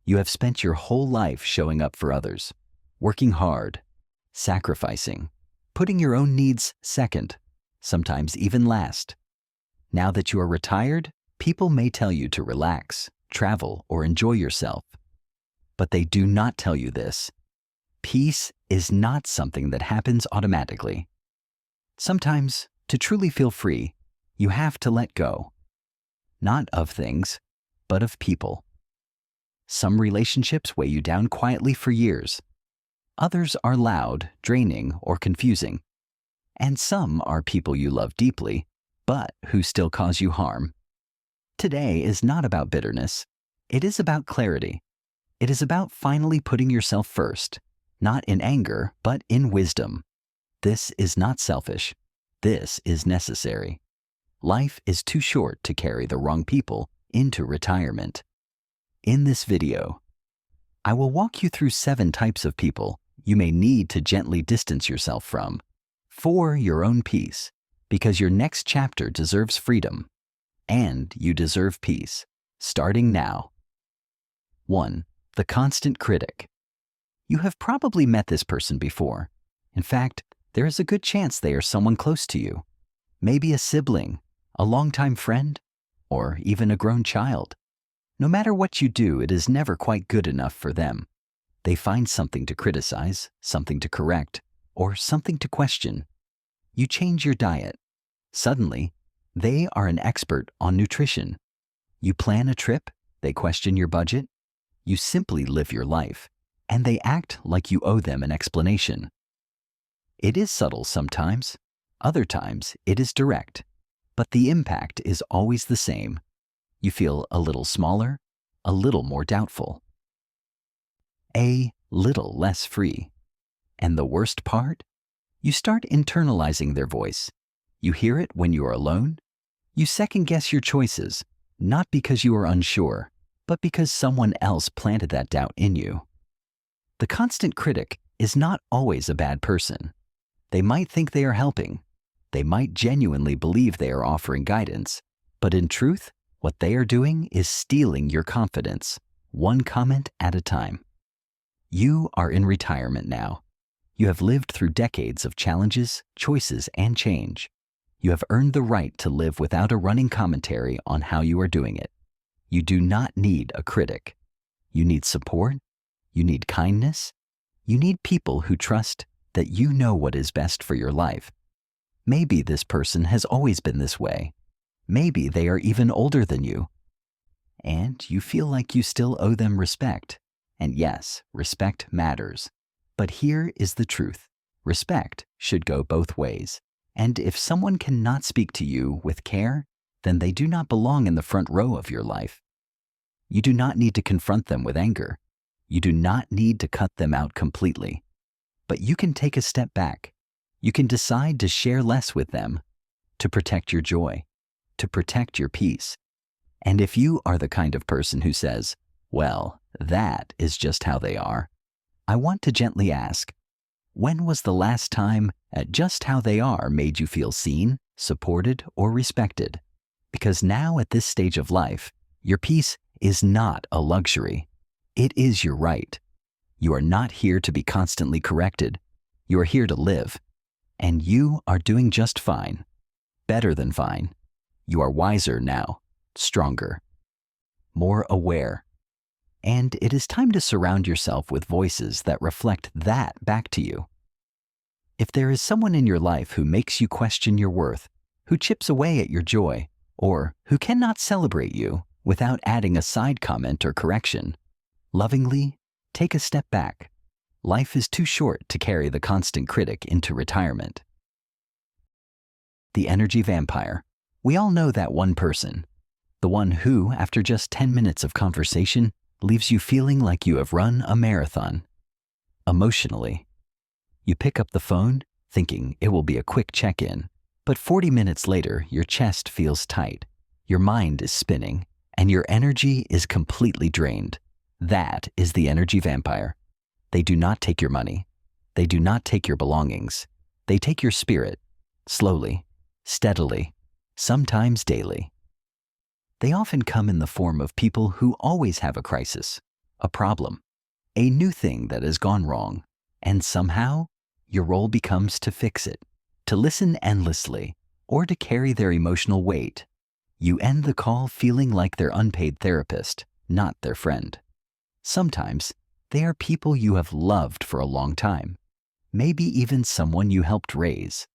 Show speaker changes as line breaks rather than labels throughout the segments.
You have spent your whole life showing up for others, working hard, sacrificing, putting your own needs second, sometimes even last. Now that you are retired, people may tell you to relax, travel, or enjoy yourself. But they do not tell you this. Peace is not something that happens automatically. Sometimes, to truly feel free, you have to let go. Not of things, but of people. Some relationships weigh you down quietly for years. Others are loud, draining, or confusing. And some are people you love deeply, but who still cause you harm. Today is not about bitterness. It is about clarity. It is about finally putting yourself first, not in anger, but in wisdom. This is not selfish. This is necessary. Life is too short to carry the wrong people into retirement. In this video, I will walk you through 7 types of people you may need to gently distance yourself from for your own peace, because your next chapter deserves freedom, and you deserve peace, starting now. 1. The constant critic. You have probably met this person before. In fact, there is a good chance they are someone close to you, maybe a sibling, a longtime friend, or even a grown child. No matter what you do, it is never quite good enough for them. They find something to criticize, something to correct, or something to question. You change your diet. Suddenly, they are an expert on nutrition. You plan a trip, they question your budget. You simply live your life, and they act like you owe them an explanation. It is subtle sometimes. Other times, it is direct. But the impact is always the same. You feel a little smaller, a little more doubtful. A little less free. And the worst part? You start internalizing their voice. You hear it when you are alone. You second-guess your choices, not because you are unsure, but because someone else planted that doubt in you. The constant critic is not always a bad person. They might think they are helping. They might genuinely believe they are offering guidance, but in truth, what they are doing is stealing your confidence, one comment at a time. You are in retirement now. You have lived through decades of challenges, choices, and change. You have earned the right to live without a running commentary on how you are doing it. You do not need a critic. You need support. You need kindness. You need people who trust that you know what is best for your life. Maybe this person has always been this way. Maybe they are even older than you. And you feel like you still owe them respect. And yes, respect matters. But here is the truth. Respect should go both ways. And if someone cannot speak to you with care, then they do not belong in the front row of your life. You do not need to confront them with anger. You do not need to cut them out completely. But you can take a step back. You can decide to share less with them, to protect your joy, to protect your peace. And if you are the kind of person who says, well, that is just how they are, I want to gently ask, when was the last time at just how they are made you feel seen, supported, or respected? Because now at this stage of life, your peace is not a luxury. It is your right. You are not here to be constantly corrected. You are here to live. And you are doing just fine. Better than fine. You are wiser now, stronger, more aware. And it is time to surround yourself with voices that reflect that back to you. If there is someone in your life who makes you question your worth, who chips away at your joy, or who cannot celebrate you without adding a side comment or correction, lovingly take a step back. Life is too short to carry the constant critic into retirement. The energy vampire. We all know that one person. The one who, after just 10 minutes of conversation, leaves you feeling like you have run a marathon. Emotionally. You pick up the phone, thinking it will be a quick check-in, but 40 minutes later, your chest feels tight, your mind is spinning, and your energy is completely drained. That is the energy vampire. They do not take your money. They do not take your belongings. They take your spirit, slowly, steadily, sometimes daily. They often come in the form of people who always have a crisis, a problem, a new thing that has gone wrong, and somehow your role becomes to fix it, to listen endlessly, or to carry their emotional weight. You end the call feeling like their unpaid therapist, not their friend. Sometimes they are people you have loved for a long time, maybe even someone you helped raise,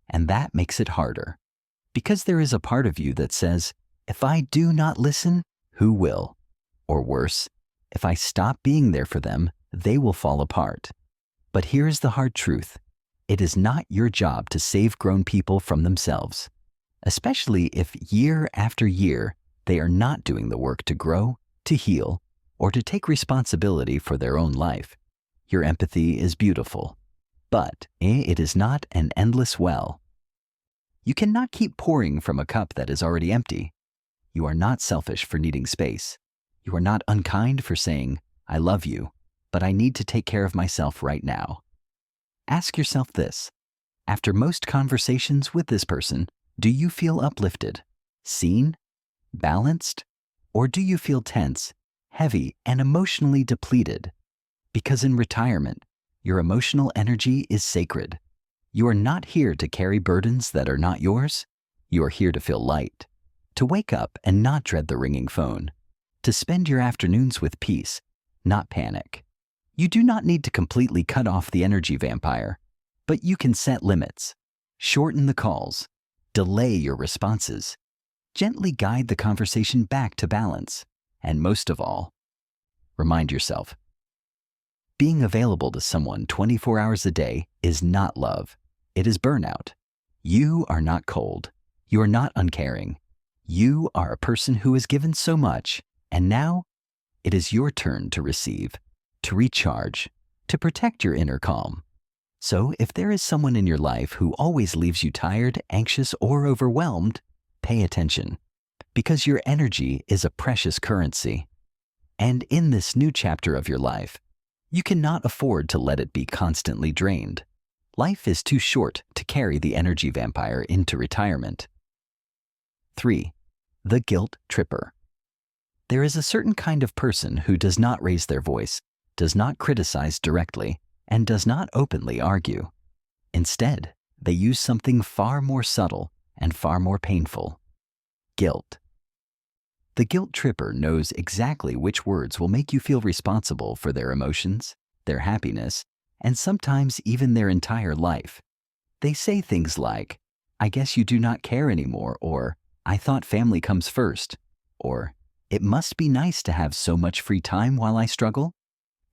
and that makes it harder. Because there is a part of you that says, if I do not listen, who will? Or worse, if I stop being there for them, they will fall apart. But here's the hard truth. It is not your job to save grown people from themselves, especially if year after year they are not doing the work to grow, to heal, or to take responsibility for their own life. Your empathy is beautiful, but it is not an endless well. You cannot keep pouring from a cup that is already empty. You are not selfish for needing space. You are not unkind for saying, I love you, but I need to take care of myself right now. Ask yourself this. After most conversations with this person, do you feel uplifted, seen, balanced, or do you feel tense, heavy, and emotionally depleted? Because in retirement, your emotional energy is sacred. You are not here to carry burdens that are not yours. You are here to feel light, to wake up and not dread the ringing phone, to spend your afternoons with peace, not panic. You do not need to completely cut off the energy vampire, but you can set limits, shorten the calls, delay your responses, gently guide the conversation back to balance, and most of all, remind yourself, being available to someone 24 hours a day is not love. It is burnout. You are not cold. You are not uncaring. You are a person who has given so much, and now it is your turn to receive, to recharge, to protect your inner calm. So if there is someone in your life who always leaves you tired, anxious, or overwhelmed, pay attention, because your energy is a precious currency. And in this new chapter of your life, you cannot afford to let it be constantly drained. Life is too short to carry the energy vampire into retirement. 3. The guilt tripper. There is a certain kind of person who does not raise their voice, does not criticize directly, and does not openly argue. Instead, they use something far more subtle and far more painful: guilt. The guilt tripper knows exactly which words will make you feel responsible for their emotions, their happiness, and sometimes even their entire life. They say things like, I guess you do not care anymore, or I thought family comes first, or it must be nice to have so much free time while I struggle.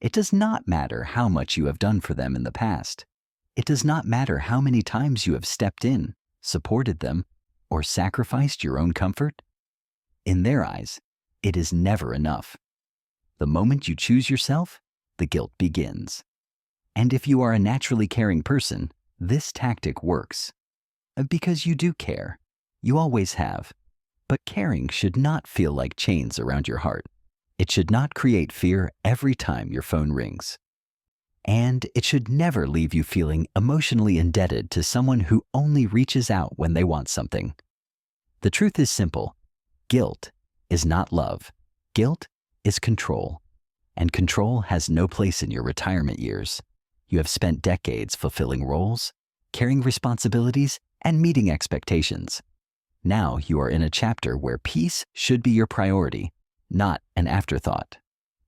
It does not matter how much you have done for them in the past. It does not matter how many times you have stepped in, supported them, or sacrificed your own comfort. In their eyes, it is never enough. The moment you choose yourself, the guilt begins. And if you are a naturally caring person, this tactic works. Because you do care. You always have. But caring should not feel like chains around your heart. It should not create fear every time your phone rings. And it should never leave you feeling emotionally indebted to someone who only reaches out when they want something. The truth is simple. Guilt is not love. Guilt is control. And control has no place in your retirement years. You have spent decades fulfilling roles, carrying responsibilities, and meeting expectations. Now you are in a chapter where peace should be your priority, not an afterthought.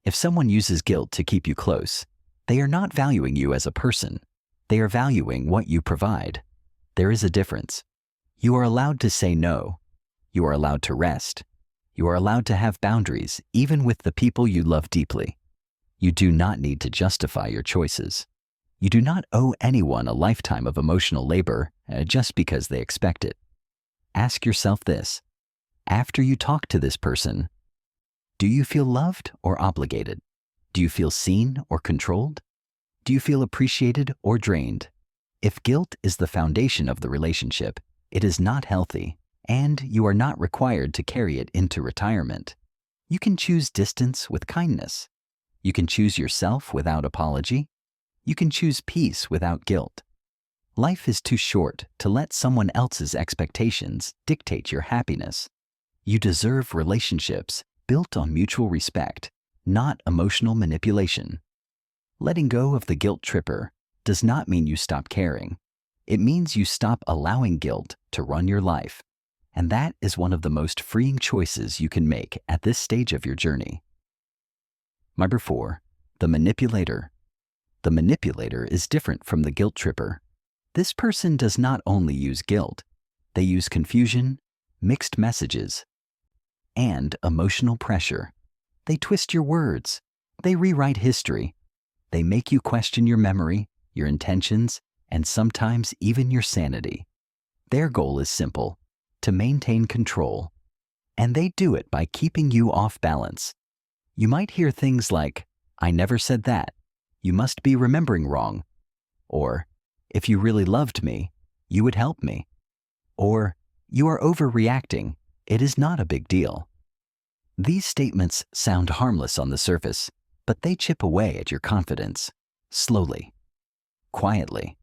If someone uses guilt to keep you close, they are not valuing you as a person. They are valuing what you provide. There is a difference. You are allowed to say no. You are allowed to rest. You are allowed to have boundaries, even with the people you love deeply. You do not need to justify your choices. You do not owe anyone a lifetime of emotional labor just because they expect it. Ask yourself this. After you talk to this person, do you feel loved or obligated? Do you feel seen or controlled? Do you feel appreciated or drained? If guilt is the foundation of the relationship, it is not healthy, and you are not required to carry it into retirement. You can choose distance with kindness. You can choose yourself without apology. You can choose peace without guilt. Life is too short to let someone else's expectations dictate your happiness. You deserve relationships built on mutual respect, not emotional manipulation. Letting go of the guilt tripper does not mean you stop caring. It means you stop allowing guilt to run your life. And that is one of the most freeing choices you can make at this stage of your journey. Number 4, the manipulator. The manipulator is different from the guilt tripper. This person does not only use guilt, they use confusion, mixed messages, and emotional pressure. They twist your words. They rewrite history. They make you question your memory, your intentions, and sometimes even your sanity. Their goal is simple: to maintain control. And they do it by keeping you off balance. You might hear things like, "I never said that. You must be remembering wrong." Or, "If you really loved me, you would help me." Or, "You are overreacting. It is not a big deal." These statements sound harmless on the surface, but they chip away at your confidence, slowly, quietly,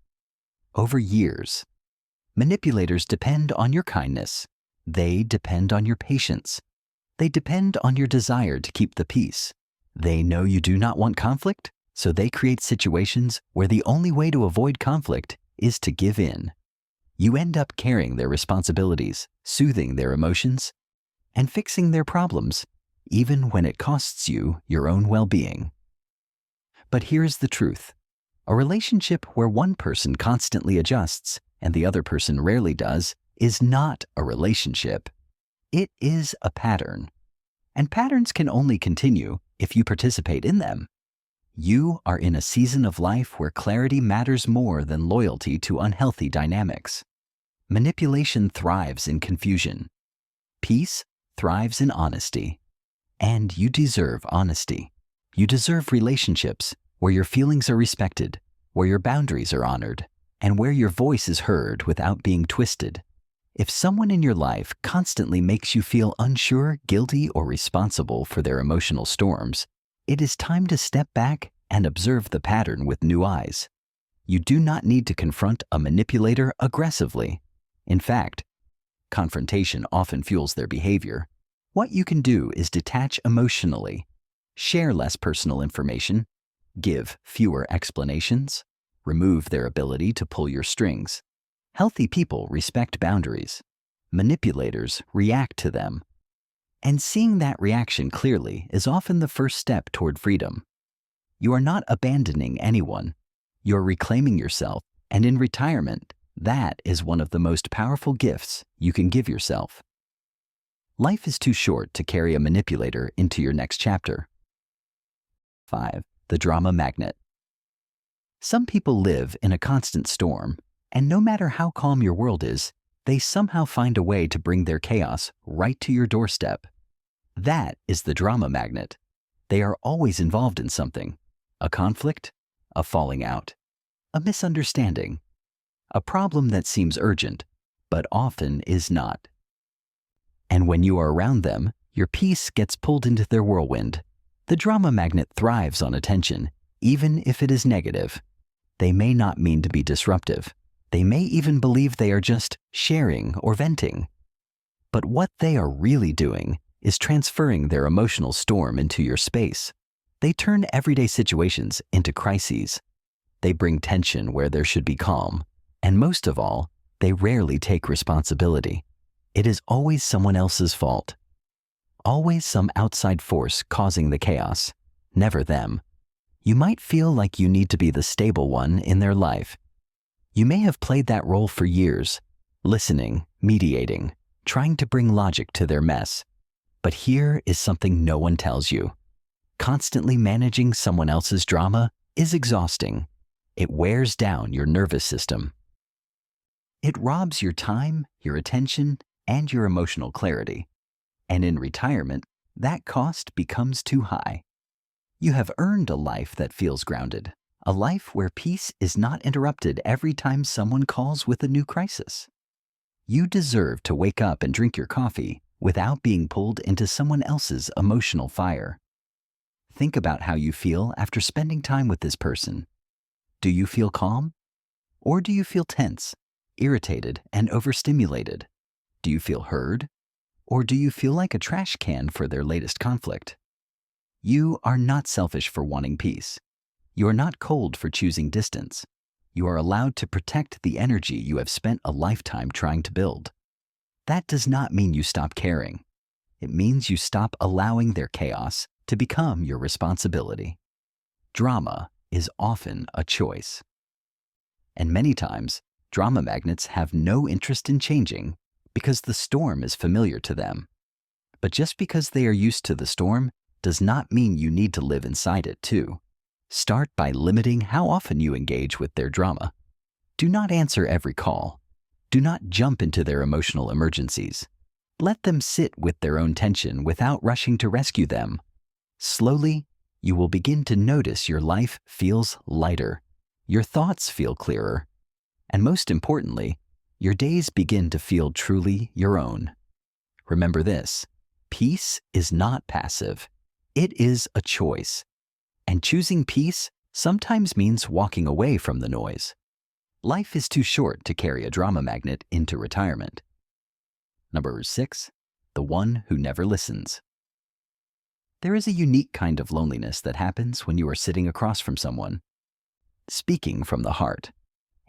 over years. Manipulators depend on your kindness. They depend on your patience. They depend on your desire to keep the peace. They know you do not want conflict, so they create situations where the only way to avoid conflict is to give in. You end up carrying their responsibilities, soothing their emotions, and fixing their problems, even when it costs you your own well-being. But here's the truth. A relationship where one person constantly adjusts and the other person rarely does is not a relationship. It is a pattern. And patterns can only continue if you participate in them. You are in a season of life where clarity matters more than loyalty to unhealthy dynamics. Manipulation thrives in confusion. Peace thrives in honesty. And you deserve honesty. You deserve relationships where your feelings are respected, where your boundaries are honored, and where your voice is heard without being twisted. If someone in your life constantly makes you feel unsure, guilty, or responsible for their emotional storms, it is time to step back and observe the pattern with new eyes. You do not need to confront a manipulator aggressively. In fact, confrontation often fuels their behavior. What you can do is detach emotionally, share less personal information, give fewer explanations, remove their ability to pull your strings. Healthy people respect boundaries. Manipulators react to them. And seeing that reaction clearly is often the first step toward freedom. You are not abandoning anyone. You're reclaiming yourself, and in retirement, that is one of the most powerful gifts you can give yourself. Life is too short to carry a manipulator into your next chapter. 5. The drama magnet. Some people live in a constant storm, and no matter how calm your world is, they somehow find a way to bring their chaos right to your doorstep. That is the drama magnet. They are always involved in something: a conflict, a falling out, a misunderstanding, a problem that seems urgent, but often is not. And when you are around them, your peace gets pulled into their whirlwind. The drama magnet thrives on attention, even if it is negative. They may not mean to be disruptive. They may even believe they are just sharing or venting. But what they are really doing is transferring their emotional storm into your space. They turn everyday situations into crises. They bring tension where there should be calm. And most of all, they rarely take responsibility. It is always someone else's fault. Always some outside force causing the chaos, never them. You might feel like you need to be the stable one in their life. You may have played that role for years, listening, mediating, trying to bring logic to their mess. But here is something no one tells you. Constantly managing someone else's drama is exhausting. It wears down your nervous system. It robs your time, your attention, and your emotional clarity. And in retirement, that cost becomes too high. You have earned a life that feels grounded, a life where peace is not interrupted every time someone calls with a new crisis. You deserve to wake up and drink your coffee without being pulled into someone else's emotional fire. Think about how you feel after spending time with this person. Do you feel calm? Or do you feel tense, irritated, and overstimulated? Do you feel heard? Or do you feel like a trash can for their latest conflict? You are not selfish for wanting peace. You are not cold for choosing distance. You are allowed to protect the energy you have spent a lifetime trying to build. That does not mean you stop caring. It means you stop allowing their chaos to become your responsibility. Drama is often a choice. And many times, drama magnets have no interest in changing because the storm is familiar to them. But just because they are used to the storm does not mean you need to live inside it too. Start by limiting how often you engage with their drama. Do not answer every call. Do not jump into their emotional emergencies. Let them sit with their own tension without rushing to rescue them. Slowly, you will begin to notice your life feels lighter, your thoughts feel clearer, and most importantly, your days begin to feel truly your own. Remember this, peace is not passive. It is a choice. And choosing peace sometimes means walking away from the noise. Life is too short to carry a drama magnet into retirement. Number 6, the one who never listens. There is a unique kind of loneliness that happens when you are sitting across from someone, speaking from the heart,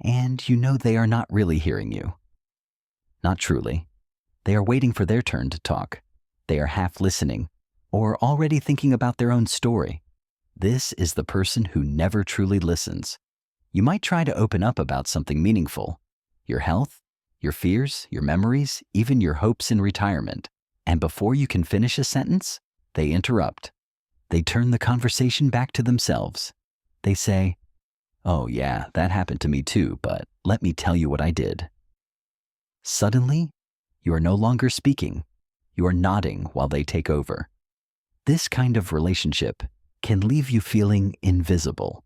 and you know they are not really hearing you. Not truly. They are waiting for their turn to talk. They are half listening, or already thinking about their own story. This is the person who never truly listens. You might try to open up about something meaningful, your health, your fears, your memories, even your hopes in retirement. And before you can finish a sentence, they interrupt. They turn the conversation back to themselves. They say, "Oh yeah, that happened to me too, but let me tell you what I did." Suddenly, you are no longer speaking. You are nodding while they take over. This kind of relationship can leave you feeling invisible,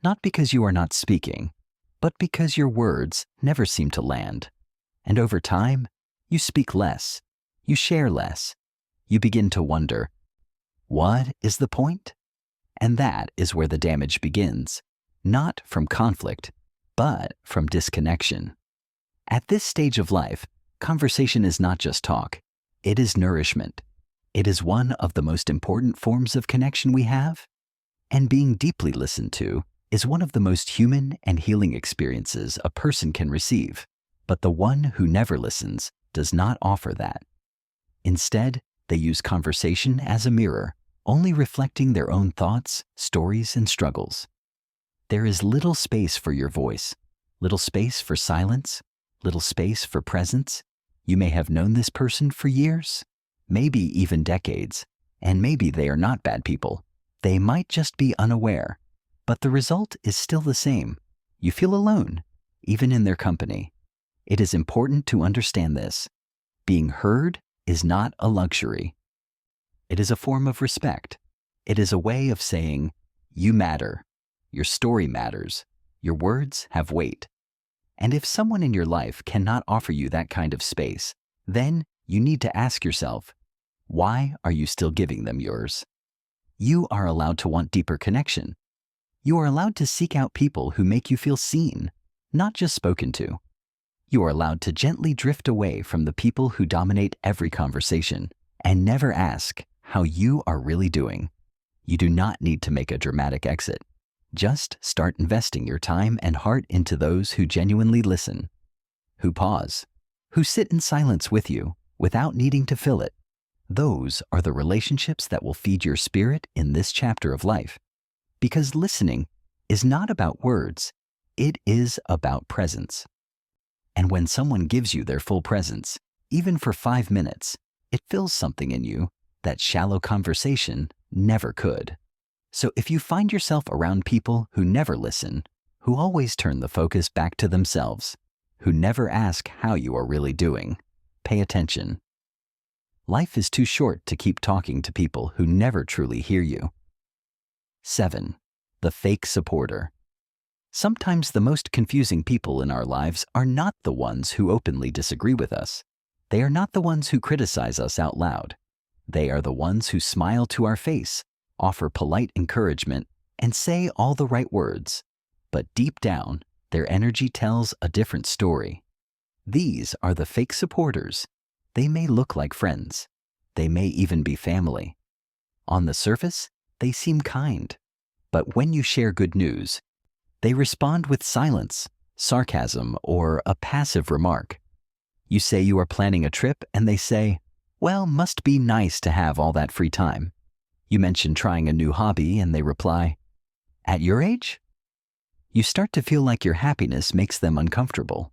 not because you are not speaking, but because your words never seem to land. And over time, you speak less, you share less. You begin to wonder, what is the point? And that is where the damage begins, not from conflict, but from disconnection. At this stage of life, conversation is not just talk, it is nourishment. It is one of the most important forms of connection we have, and being deeply listened to is one of the most human and healing experiences a person can receive. But the one who never listens does not offer that. Instead, they use conversation as a mirror, only reflecting their own thoughts, stories, and struggles. There is little space for your voice, little space for silence, little space for presence. You may have known this person for years, maybe even decades, and maybe they are not bad people. They might just be unaware, but the result is still the same. You feel alone, even in their company. It is important to understand this. Being heard is not a luxury. It is a form of respect. It is a way of saying, you matter, your story matters, your words have weight. And if someone in your life cannot offer you that kind of space, then you need to ask yourself, why are you still giving them yours? You are allowed to want deeper connection. You are allowed to seek out people who make you feel seen, not just spoken to. You are allowed to gently drift away from the people who dominate every conversation and never ask how you are really doing. You do not need to make a dramatic exit. Just start investing your time and heart into those who genuinely listen, who pause, who sit in silence with you without needing to fill it. Those are the relationships that will feed your spirit in this chapter of life. Because listening is not about words, it is about presence. And when someone gives you their full presence, even for 5 minutes, it fills something in you that shallow conversation never could. So if you find yourself around people who never listen, who always turn the focus back to themselves, who never ask how you are really doing, pay attention. Life is too short to keep talking to people who never truly hear you. 7. The fake supporter. Sometimes the most confusing people in our lives are not the ones who openly disagree with us. They are not the ones who criticize us out loud. They are the ones who smile to our face, offer polite encouragement, and say all the right words. But deep down, their energy tells a different story. These are the fake supporters. They may look like friends. They may even be family. On the surface, they seem kind. But when you share good news, they respond with silence, sarcasm, or a passive remark. You say you are planning a trip and they say, "Well, must be nice to have all that free time." You mention trying a new hobby and they reply, "At your age?" You start to feel like your happiness makes them uncomfortable.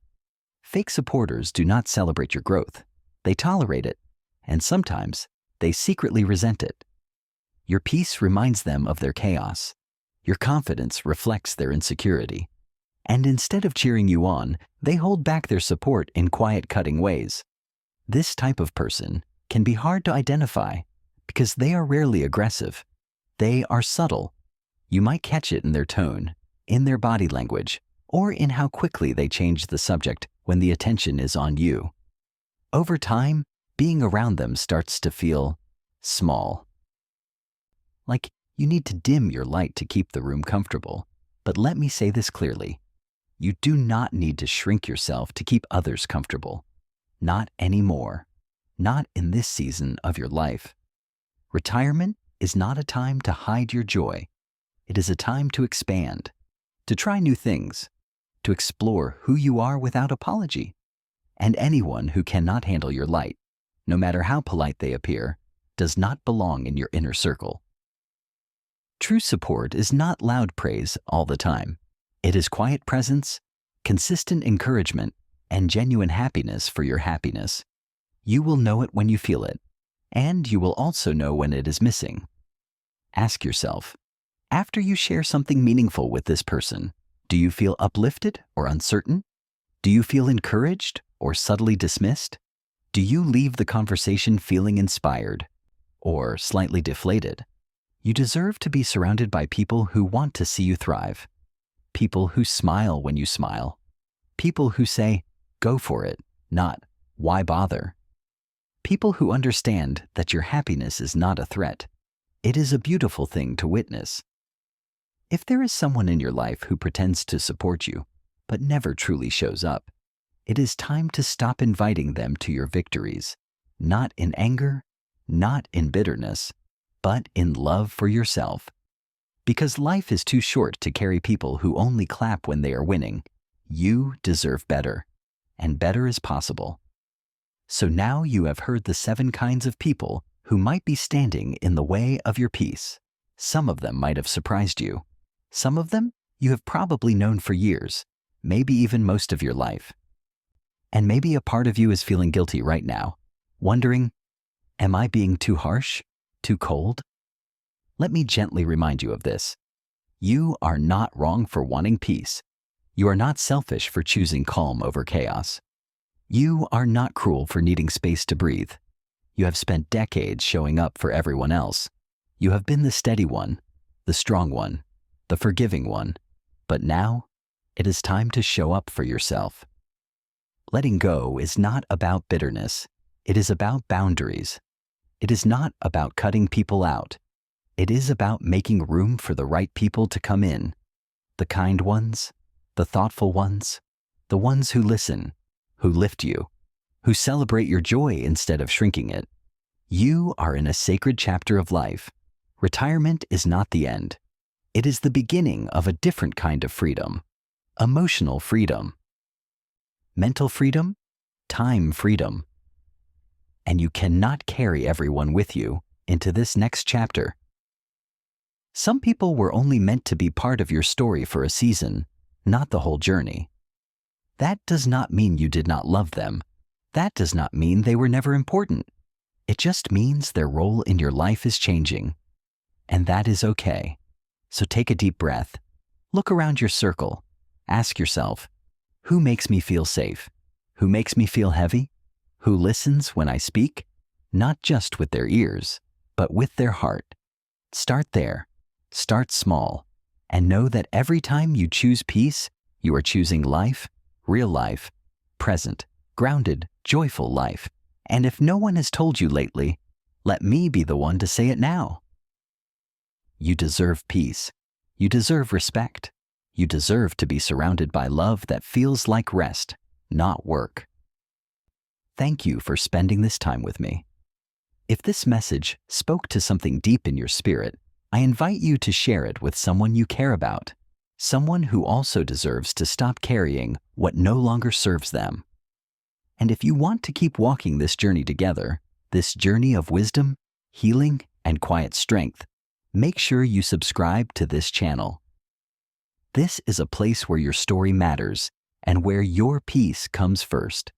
Fake supporters do not celebrate your growth. They tolerate it, and sometimes they secretly resent it. Your peace reminds them of their chaos. Your confidence reflects their insecurity. And instead of cheering you on, they hold back their support in quiet, cutting ways. This type of person can be hard to identify because they are rarely aggressive. They are subtle. You might catch it in their tone, in their body language, or in how quickly they change the subject when the attention is on you. Over time, being around them starts to feel small. Like you need to dim your light to keep the room comfortable. But let me say this clearly. You do not need to shrink yourself to keep others comfortable. Not anymore. Not in this season of your life. Retirement is not a time to hide your joy. It is a time to expand, to try new things, to explore who you are without apology. And anyone who cannot handle your light, no matter how polite they appear, does not belong in your inner circle. True support is not loud praise all the time. It is quiet presence, consistent encouragement, and genuine happiness for your happiness. You will know it when you feel it, and you will also know when it is missing. Ask yourself, after you share something meaningful with this person, do you feel uplifted or uncertain? Do you feel encouraged or subtly dismissed? Do you leave the conversation feeling inspired or slightly deflated? You deserve to be surrounded by people who want to see you thrive. People who smile when you smile. People who say, "Go for it," not "Why bother?" People who understand that your happiness is not a threat. It is a beautiful thing to witness. If there is someone in your life who pretends to support you, but never truly shows up, it is time to stop inviting them to your victories, not in anger, not in bitterness, but in love for yourself. Because life is too short to carry people who only clap when they are winning. You deserve better, and better is possible. So now you have heard the 7 kinds of people who might be standing in the way of your peace. Some of them might have surprised you. Some of them you have probably known for years, maybe even most of your life. And maybe a part of you is feeling guilty right now, wondering, am I being too harsh, too cold? Let me gently remind you of this. You are not wrong for wanting peace. You are not selfish for choosing calm over chaos. You are not cruel for needing space to breathe. You have spent decades showing up for everyone else. You have been the steady one, the strong one, the forgiving one. But now, it is time to show up for yourself. Letting go is not about bitterness. It is about boundaries. It is not about cutting people out. It is about making room for the right people to come in. The kind ones, the thoughtful ones, the ones who listen, who lift you, who celebrate your joy instead of shrinking it. You are in a sacred chapter of life. Retirement is not the end. It is the beginning of a different kind of freedom. Emotional freedom. Mental freedom. Time freedom. And you cannot carry everyone with you into this next chapter. Some people were only meant to be part of your story for a season, not the whole journey. That does not mean you did not love them. That does not mean they were never important. It just means their role in your life is changing. And that is okay. So take a deep breath. Look around your circle. Ask yourself, who makes me feel safe? Who makes me feel heavy? Who listens when I speak? Not just with their ears, but with their heart. Start there. Start small. And know that every time you choose peace, you are choosing life, real life, present, grounded, joyful life. And if no one has told you lately, let me be the one to say it now. You deserve peace. You deserve respect. You deserve to be surrounded by love that feels like rest, not work. Thank you for spending this time with me. If this message spoke to something deep in your spirit, I invite you to share it with someone you care about, someone who also deserves to stop carrying what no longer serves them. And if you want to keep walking this journey together, this journey of wisdom, healing, and quiet strength, make sure you subscribe to this channel. This is a place where your story matters and where your peace comes first.